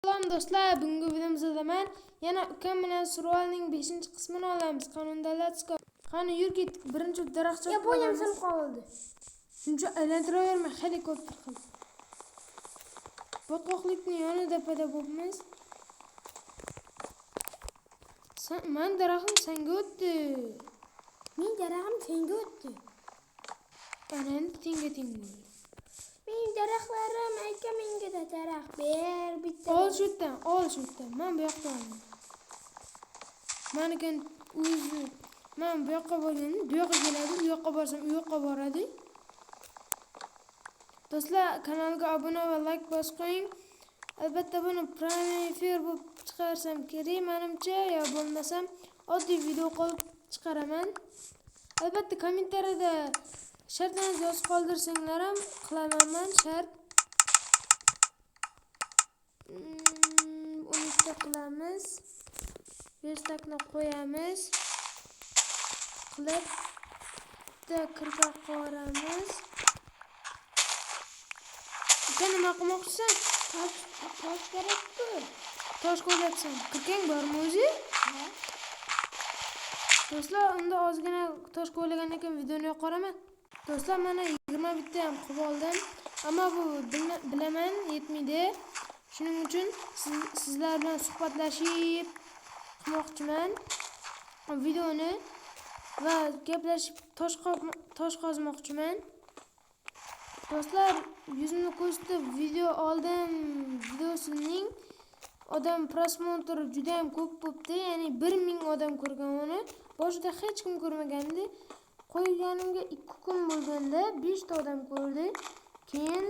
Selam do'stlar, bugungi videomizda men yana ukam bilan survalning 5-qismini olamiz. Qanunda let's go. Qani yur git, birinchi daraxtga. Ya bo'yim sinib qoldi. Shuncha aylantiraverma, helikopter qil. Botqoqlikning yonida pada bo'lamiz. Men daraxtim senga o'tdi. Men daraxtim senga o'tdi. Ana tenga bo'ldi. Men daraxtlarim aka menga da daraxt ber bitta. Ol shu yerdan. Men bu yoqda olaman. Menikin o'zi men bu yoqqa borganim, bu yoqqa keladi, u yoqqa borsam u yoqqa boradi. Do'stlar, kanalga obuna va like bosib qo'ying. Albatta buni prime efir bo'lib chiqarsam kerak menimcha, yo bo'lmasam oddiy video qilib chiqaraman. Albatta kommentariyada shartlarni yozib qoldirsanglar ham qilaman men shart. 13 ta qilamiz. 5 takni qo'yamiz. Qilib bitta kirpa qo'ramiz. Sen nima qilmoqchisan? Tosh kerak-ku. Tosh qo'yapsan. Kirkang bormi o'zi? Ha. Do'stlar, unda ozgina tosh qo'ygandan keyin videoni yo'qoraman. Do'stlar, mana 20 bitta ham qilib oldim. Ammo bu bilaman yetmaydi. Shuning uchun sizlar bilan suhbatlashib qilmoqchiman videoni va gaplashib tosh qazmoqchiman. Do'stlar, yuzimni ko'rsatib video oldim. Videosining odam prosmotr juda ham ko'p bo'pti. Ya'ni 1000 odam ko'rgan uni. Boshida hech kim ko'rmagandi. Qo'yganimga 2 kun bo'lganda 5 ta odam ko'rdi. Keyin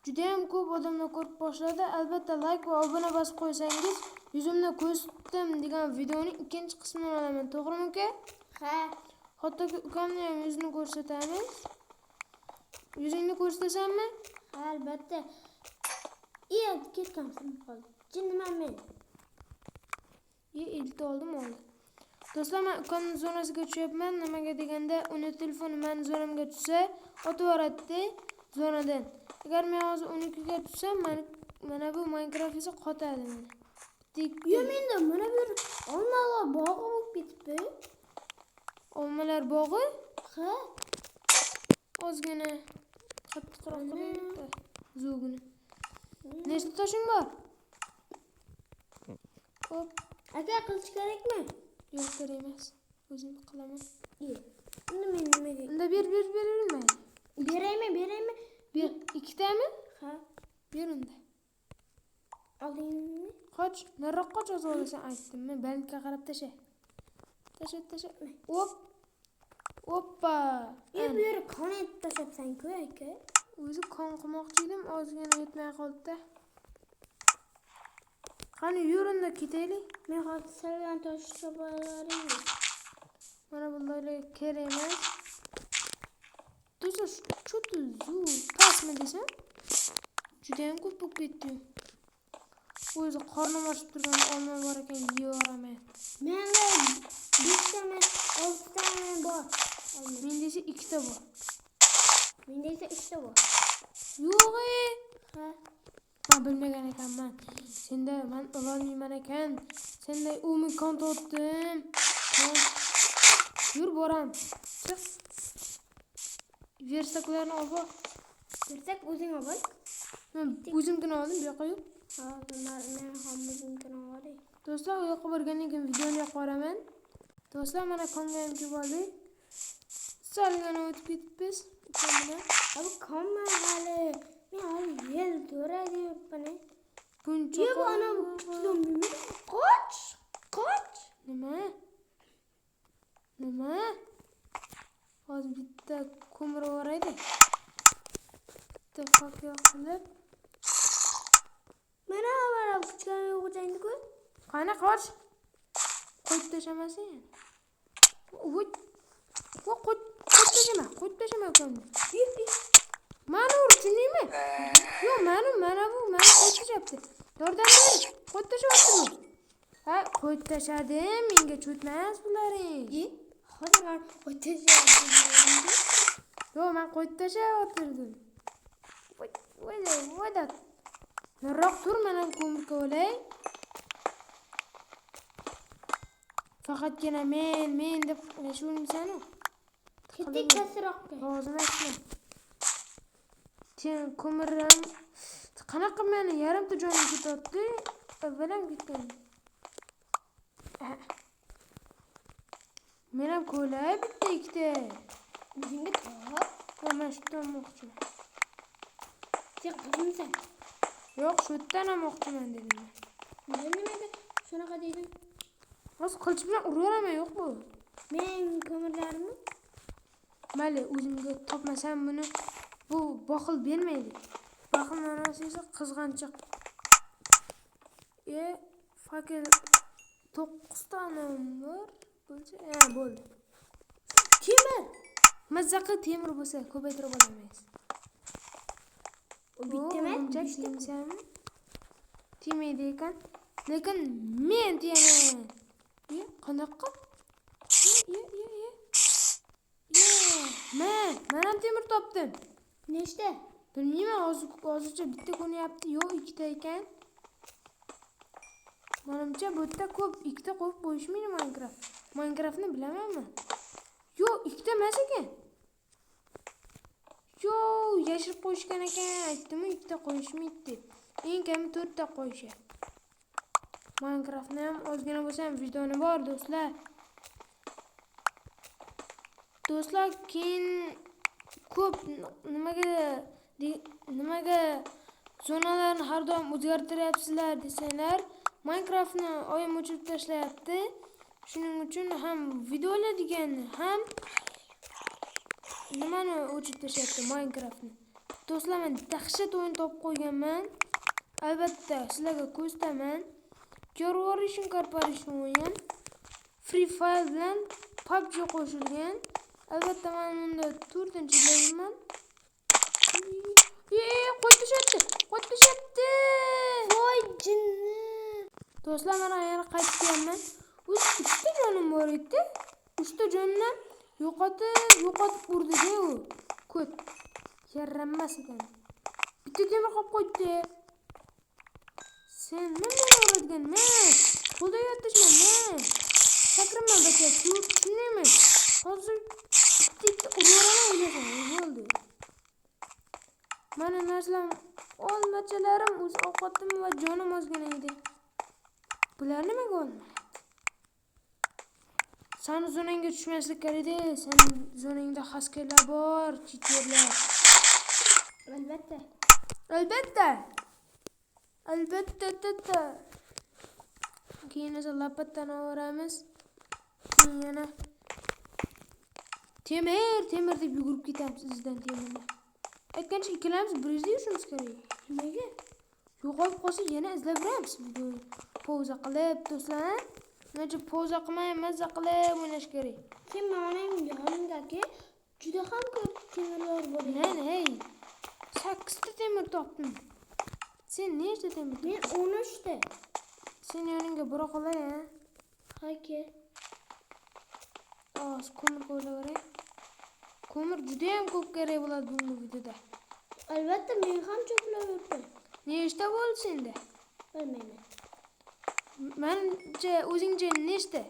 juda ham ko'p odamlar ko'rib boshladi. Albatta like va obuna bosib qo'ysangiz, yuzimni ko'rsatdim degan videoning ikkinchi qismini olaman. To'g'rimi aka? Ha. Hattoki ukamni ham yuzini ko'rsatamiz. Yuzingni ko'rsatasanmi? Ha, albatta. Ketgan sinib qoldi. Jinniman men. Ilti oldim. Do'stlar, men ukamning zonasiga tushyapman. Nimaga deganda, uni telefoni men zonamga tushsa, otib yuboradi zonadan. Agar men hozir unikiga tushsam, mana bu Minecraft esa qotadi meni. Yo, menda mana bir olmalar bog'i bo'lib ketibdi. Olmalar bog'i? Ha. Ozgina qattiqroq qilyapti. Zo'gini. Nechta toshing bor? Hop. Aka, qilich kerakmi? Yo'q, kerak emas. O'zim qilaman. Nimaga? Unda bermayman. Beraymi? Ber, 2 tami? Ha. Ber unda. Oldingmi? Qoch, nariroq qoch, o'zingizga aytdimmi? Bankka qarab tasha. Tasha. Hop. Hoppa. Bu yer qon etib tashabsan-ku, aka. O'zi qon qilmoqchi edim, ozgina yetmay qoldi-da. Qani yurunda ketaylik. Men hozir salgan tosh topalaring. Mana bunday kerak emas. Do'stlar, cho'ti zo'r pasmi desam? Juda ham ko'p bo'lib ketdi. O'zi qornim ochib turgan olma bor ekan, yeyveraman. Menda 5 ta, 6 ta bor. Menda esa 2 ta bor. Menda esa 3 ta bor. Yo'q-e. Ha. Men bilmagan ekanman. Senda men ololmayman ekan. Senday umikon totdim. Yur boram. Chiq. Versaklarni olib. Bersak o'zing ol. Men o'zimgina oldim, bu yoqqa yo'q. Ha, men ham o'zimgina olay. Do'stlar, u yoqqa borgandan keyin videoni yoqoraman. Do'stlar, mana konga ham kelib oldik. Salgani o'tib ketibmiz. Abi konma hali. Men hali yel to'ra deyapman. Buncha. Yo'q, ana zombimi? Qoch. Nima? Hozir bitta ko'mir o'raydi. Bitta fakir qilib. Mana kuchgan yo'qjangiz-ku. Qani qoch. Qo'yib tashamasin. Qo'yib tashama ukamni. Mani urchinimi? Yo'q, mana bu qo'yib tashabdi. Yordam ber. Qo'yib tashyaptimi? Ha, qo'yib tashadim. Menga cho'tmas bularing. Hozir men qo'yib tashadim. Yo'q, men qo'yib tashayotirdim. Voy. Nariroq tur, men ham ko'mirga olay. Faqatgina men deb yashayapsan-ku. Ketdik pastroqqa. Og'zini ochma. Sen ko'miram. Qanaqa meni yarimta jonim ketayapti? Avvalam ketgan. Men ham ko'lay bitta ikkita. O'zingga top. Men shu olmoqchiman. Sen qizimsan. Yo'q, shu yerdan olmoqchiman dedim. Men nimaga shunaqa dedim? Hozir qilich bilan uraveraman, yo'q bu. Men ko'mirlarni Mayli, o'zimga topmasam buni bu boqil bermaydi. Boqil ma'nosi esa qizg'anchiq. Fakir 9 ta bor. Bo'lsa, bo'ldi. temir. Mazzaqa temir bo'lsa ko'paytirib olamiz. O bitta emas, Temaydi ekan. Lekin men teyaman. Qanaqa? Men ham temir topdim. Nechta? Bilmayman, hozircha bitta ko'nyapti, yo'q ikkita ekan. Menimcha bu yerda ko'p ikkita qo'yib qo'yishmaydi Minecraft. Minecraftni bilamanmi? Yo'q, ikkita emas ekan. Yo'q, yashirib qo'yishgan ekan. Aytdim-ku, ikkita qo'yishmaydi deb. Eng kami 4 ta qo'yishadi. Minecraftni ham ozgina bo'lsa ham vijdoni bor, do'stlar. Do'stlar, keyin ko'p nimaga zonalarni har doim o'zgartiryapsizlar desanglar, Minecraftni oyim o'chirib tashlayapti. Shuning uchun ham videolarni ham nimani o'chirib tashlayapti, Minecraftni. Do'stlar, men dahshat o'yin topib qo'yganman. Albatta, sizlarga ko'rsataman. Corporation o'yin. Free Fire bilan PUBG qo'shilgan. Albatta, men bunda 4-levelman. Qo'y tushadi. Voy jinni. Do'stlar, men yana qaytib kelman. O'z 3 ta jonim bor edi. 3 ta jonni yo'qotib urdi-da u. Ko't. Yarranmas ekan. Bitta temir qolib qo'ydi. Sen nima uradigan? Men qo'lda yotishman, men. Sakraman bacha, tushunmaymi? Hozir bitta urvaraman o'ylasam, bo'ldi. Mana narsalar olmachalarim o'z ovqatim va jonim ozgina edi. Bular nimaga olmayapti? Sen zonangga tushmaslik kerak edi. Sen zonangda xaskerlar bor, chiterlar. Albatta. Keyin esa lapatdan olamiz. Keyin yana temir deb yugurib ketamiz sizdan temirni. Aytgancha ikkalamiz birga yurishimiz kerak. Nimaga? Yo'qolib qolsa yana izlab boramiz videoni. Pauza qilib, do'stlar. Menimcha pauza qilmay, mazza qilib o'ynash kerak. Sen mening yonimdagi juda ham ko'p temirlar bor. Hey. 8 ta temir topdim. Sen nechta temir? Men 13 ta. Sen yoningga bura qolay, ha? Haka. Ko'mir qo'ylaveray. Ko'mir juda ham ko'p kerak bo'ladi bu videoda. Albatta, men ham cho'plab yurdim. Nechta bo'ldi senda? Bilmayman. Menimcha o'zingcha nechta?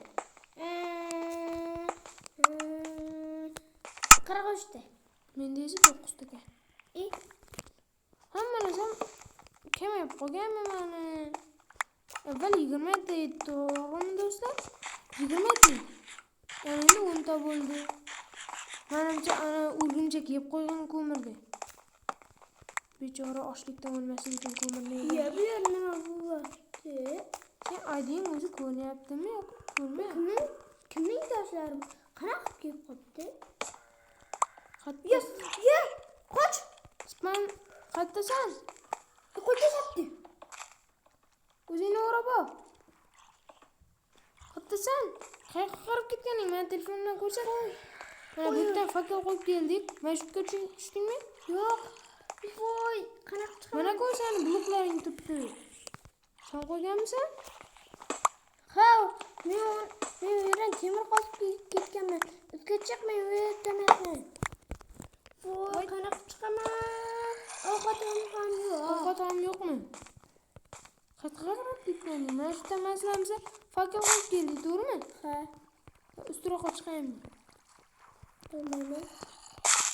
43 ta. Menda esa 9 ta ekan. Hamma narsam kamayib qolganmi meni? Avval 20 ta edi, to'g'rimi do'stlar? 20 ta. Endi 10 ta bo'ldi. Menimcha ana urguncha yeb qo'ygan ko'mirdi. Bechora ochlikdan o'lmasin uchun ko'mirni yedi. Bu yer nima bo'lyapti? Sen ayding o'zi ko'ryaptimi yo'q? Ko'rmayapti. Kimning toshlari qanaqa kelib qoldi? Qoch. Span qayerdasan? Qo'lga chapdi. O'zingni o'rab ol. Qayerdasan? Qayerga qarab ketganing? Men telefondan ko'rsat. Mana bu yerdan fakir qo'yib keldik. Mana shu yerga tushdingmi? Yo'q. Voy, qanaqa chiqadi? Mana ko'rsan, bloklaring turibdi. Sen qo'yganmisan? Ha, men yerdan temir qozib ketganman. Bizga chiqmay uyatdaman. Voy, qanaqa chiqaman? Ovqatim ham yo'q. Ovqat ham yo'qmi? Qayerga qarab ketganding? Mana shu tamaslamsa fakir olib keldi, to'g'rimi? Ha. Ustroqqa chiqaymi? Bilmayman.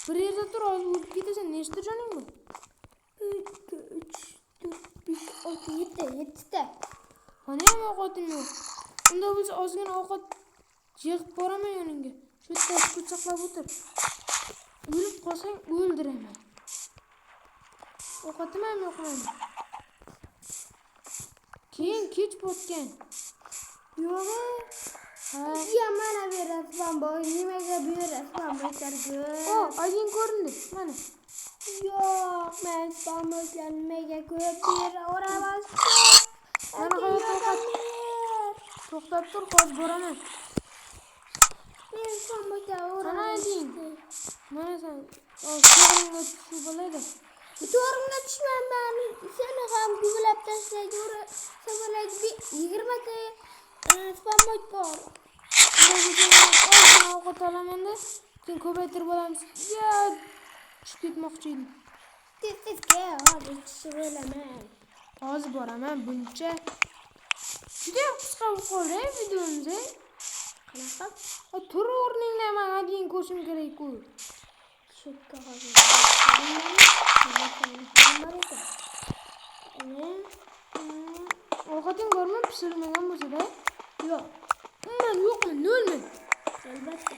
Bir yerda tur, hozir o'lib ketasan. Nechta joning bor? 1, 2, 3, 4, 5, 6, 7 ta. Qani ham ovqating yo'q. Unda bo'lsa ozgina ovqat yig'ib boraman yoningga. Shu yerda sukut saqlab o'tir. O'lib qolsang o'ldiraman. Ovqatim ham yo'q meni. Keyin kech botgan. Yo'q. Ha. Ya mana berasizman boy. Nimaga berasizman boylarga? Oydin ko'rindi. Mana. Yo'q, men spamboylar nimaga ko'p beraveramiz? Mana to'xtab. To'xtab tur, hozir boraman. Men spamboylar Mana Oydin. Mana sen. To'g'ringga tushib bo'ladi. To'g'rimga tushman men. Seni ham gullab tashlaydi. Sabalaydi 20 ta spamboy bor. Ozgina ovqat olaman-da, keyin ko'paytirib olamiz. Ya, tushib ketmoqchi edim. Tez-tezga hozir tushib olaman. Hozir boraman buncha. Juda qisqa bo'lib qoldi videomiz. Qanaqa? Tur o'rningdan men hadin ko'rishim kerak-ku. Shukka hozir. Ovqating bormi? Pishirmagan bo'lsa-da? Yo'q. Umuman yo'qmi? Nolmi? Albatta.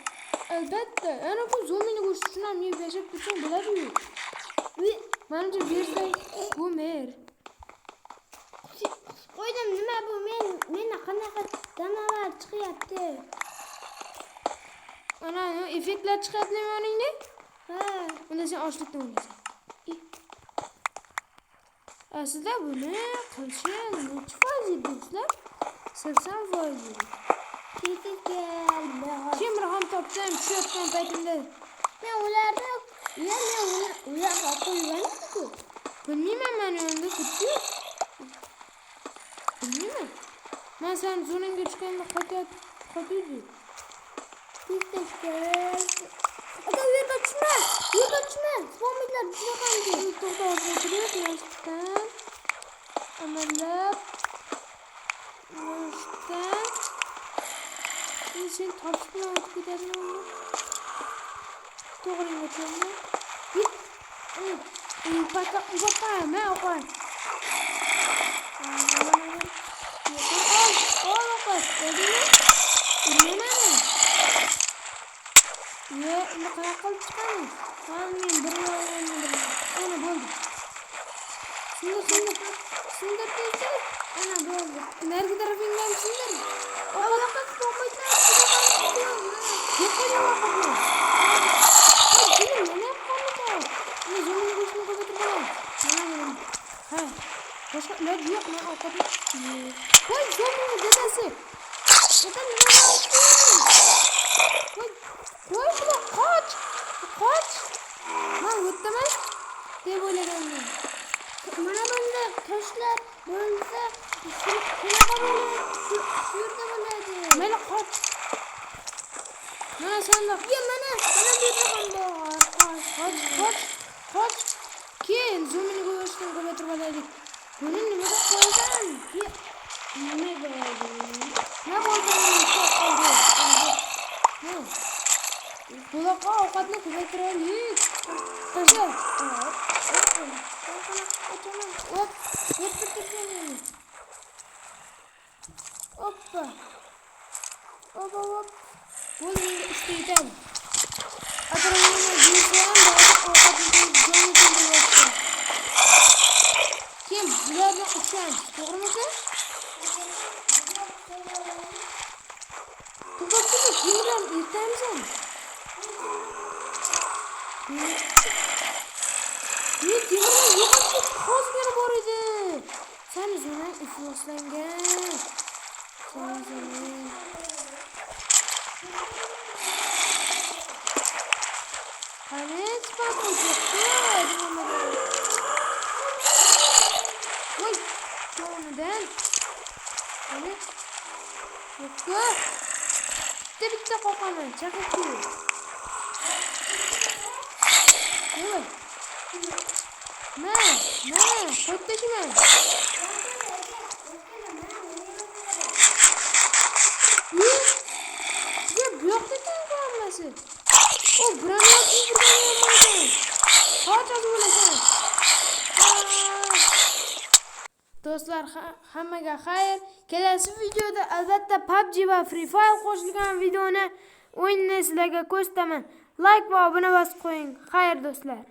Albatta. Ana bu zo'mini go'sht uchun ham yeb yashab tursang bo'ladi-ku. Menimcha bersang bu mer. Qo'ydim, nima bu? Meni qanaqa danalar chiqyapti? Ana effektlar chiqyaptimi yoningda? Ha. Unda sen ochlikdan o'lasan. Aslida buni qilishim necha foiz do'stlar? 80 foiz. Kim ham topsam tushayotgan paytimda Men ularga qo'yganman-ku. bilmayman, men yonimda kutdi. Bilmayman. Men sen zoningga tushganda qotiydi. Tezga. Aka yerga tushma. Spamboylar tushmaganki. To'xtab o'tirib, yoshdan amallab yoshdan sen topish bilan o'tib ketadimi? To'g'ri o'tadimi? Pata men o'qay. Ol o'qay. Dedimi? Nima? Ye, uni qanaqa qilib chiqamiz? Men bir yo'g'ini ana bo'ldi. Sindir tezda. Ana bo'ldi. Narigi tarafingdan sindir. Oqaqa spamboylar yeb qo'ygan ovqatni. Nima qilmoqda? Uni zo'mini go'shtni ko'paytirib olamiz. Mana. Ha. Boshqa iloj yo'q, men ovqatni. Voy, zo'mini dadasi. Dadam nima qildi? Voy, qoch. Men o'tdaman deb o'ylagandim. Mana bunda toshlar bo'lsa, shunaqa bo'ladi. Shu yerda bo'ladi. Mana qoch. Mana sandiq. Ya mana bu yerda ham bor. Qoch. Keyin zo'mini go'shtni ko'paytirib olaylik. Buni nimaga qo'ygan? Nima bo'ldi? Nima bo'ldi? Buloqqa ovqatni ko'paytiraylik. Tasha. Hoppa. Bo'ldi, ishda yetadi. Atrofimda yeysan, ovqatni joyga kim? Bularni ushlaymiz, to'g'rimi? To'xtatdi, kimdan ertamisan? Temirdan yo'qotib hozir bor edi. Sen zo'rang ifloslangan. Qani spamboy yo'qku. Voy, jonidan. Qani? Yo'qku. Bitta qoqaman, chaqirib. Voy. Qo'yib tashiman. O granat yurgan. Qanchasi bo'lasan? Do'stlar, hammaga xayr. Kelasi videoda albatta PUBG va Free Fire qo'shilgan videoni o'yinni sizlarga ko'rsataman. Like va obuna bosib qo'ying. Xayr do'stlar.